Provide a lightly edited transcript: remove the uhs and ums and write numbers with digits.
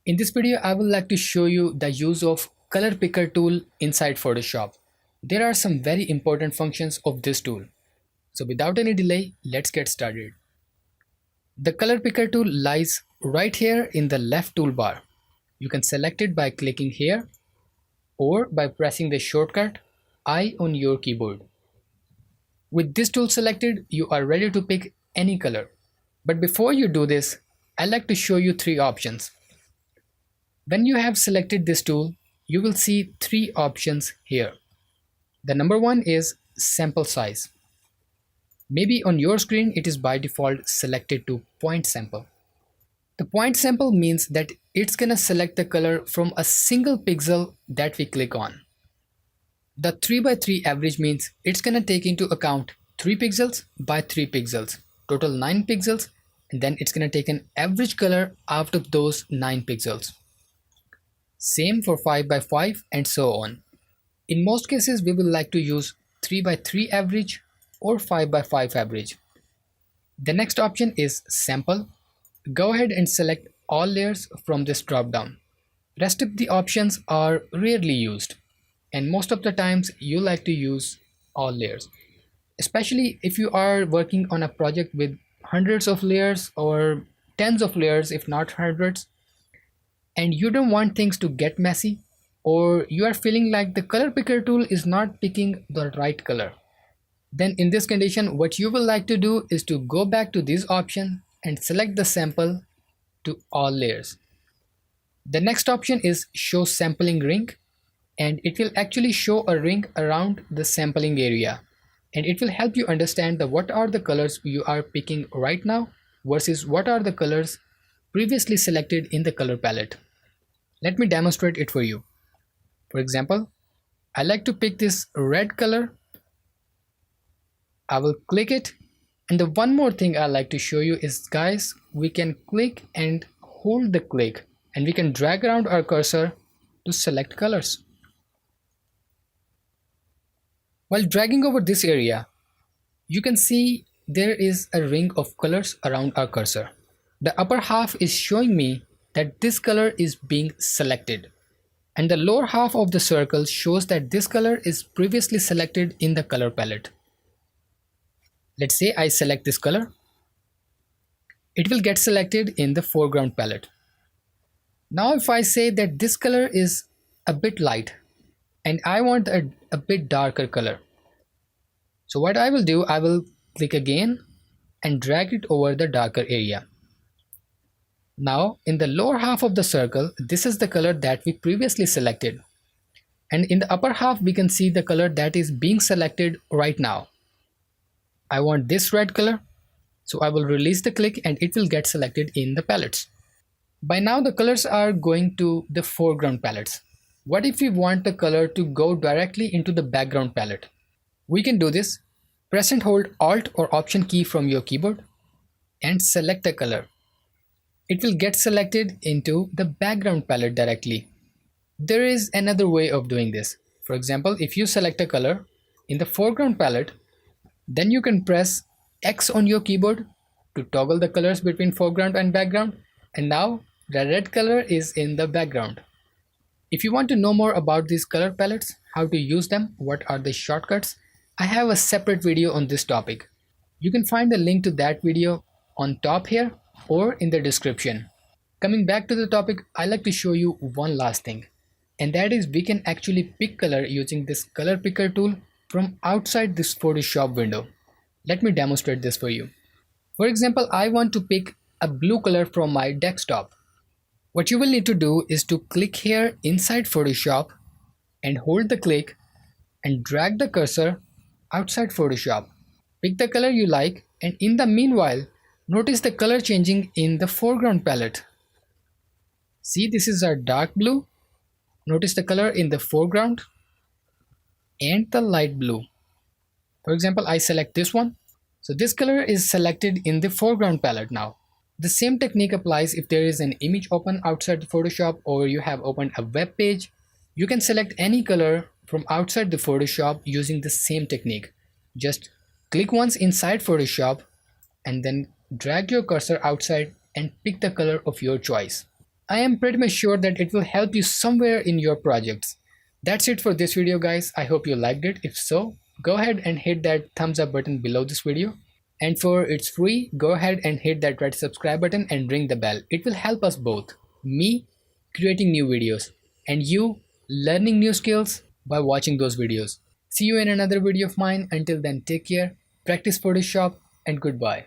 In this video, I would like to show you the use of color picker tool inside Photoshop. There are some very important functions of this tool. So without any delay, let's get started. The color picker tool lies right here in the left toolbar. You can select it by clicking here or by pressing the shortcut I on your keyboard. With this tool selected, you are ready to pick any color. But before you do this, I like to show you three options. When you have selected this tool, you will see three options here. The number one is sample size. Maybe on your screen it is by default selected to point sample. The point sample means that it's gonna select the color from a single pixel that we click on. The 3x3 average means it's gonna take into account 3 pixels by 3 pixels, total 9 pixels, and then it's gonna take an average color out of those 9 pixels. Same for 5x5 and so on. In most cases, we will like to use 3x3 average or 5x5 average. The next option is sample. Go ahead and select all layers from this drop down. Rest of the options are rarely used, and most of the times you like to use all layers, especially if you are working on a project with hundreds of layers or tens of layers, if not hundreds, and you don't want things to get messy, or you are feeling like the color picker tool is not picking the right color. Then in this condition, what you will like to do is to go back to this option and select the sample to all layers. The next option is show sampling ring, and it will actually show a ring around the sampling area, and it will help you understand what are the colors you are picking right now versus what are the colors previously selected in the color palette. Let me demonstrate it for you. For example, I like to pick this red color. I will click it, and the one more thing I like to show you is, guys, we can click and hold the click, and we can drag around our cursor to select colors. While dragging over this area, you can see there is a ring of colors around our cursor. The upper half is showing me that this color is being selected, and the lower half of the circle shows that this color is previously selected in the color palette. Let's say I select this color. It will get selected in the foreground palette. Now if I say that this color is a bit light and I want a bit darker color, so what I will do, I will click again and drag it over the darker area. Now in the lower half of the circle, this is the color that we previously selected, and in the upper half we can see the color that is being selected right now. I want this red color, so I will release the click and it will get selected in the palettes. By now the colors are going to the foreground palettes. What if we want the color to go directly into the background palette? We can do this. Press and hold Alt or Option key from your keyboard and select a color. It will get selected into the background palette directly. There is another way of doing this. For example, if you select a color in the foreground palette, then you can press X on your keyboard to toggle the colors between foreground and background, and now the red color is in the background. If you want to know more about these color palettes, how to use them, what are the shortcuts, I have a separate video on this topic. You can find the link to that video on top here or in the description. Coming back to the topic, I like to show you one last thing, and that is we can actually pick color using this color picker tool from outside this Photoshop window. Let me demonstrate this for you. For example, I want to pick a blue color from my desktop. What you will need to do is to click here inside Photoshop and hold the click and drag the cursor outside Photoshop. Pick the color you like, and in the meanwhile, notice the color changing in the foreground palette. See, this is our dark blue. Notice the color in the foreground and the light blue. For example, I select this one. So this color is selected in the foreground palette now. The same technique applies if there is an image open outside the Photoshop or you have opened a web page. You can select any color from outside the Photoshop using the same technique. Just click once inside Photoshop and then drag your cursor outside and pick the color of your choice. I am pretty much sure that it will help you somewhere in your projects. That's it for this video, guys. I hope you liked it. If so, go ahead and hit that thumbs up button below this video. And for it's free, go ahead and hit that red subscribe button and ring the bell. It will help us both. Me creating new videos and you learning new skills by watching those videos. See you in another video of mine. Until then, take care, practice Photoshop, and goodbye.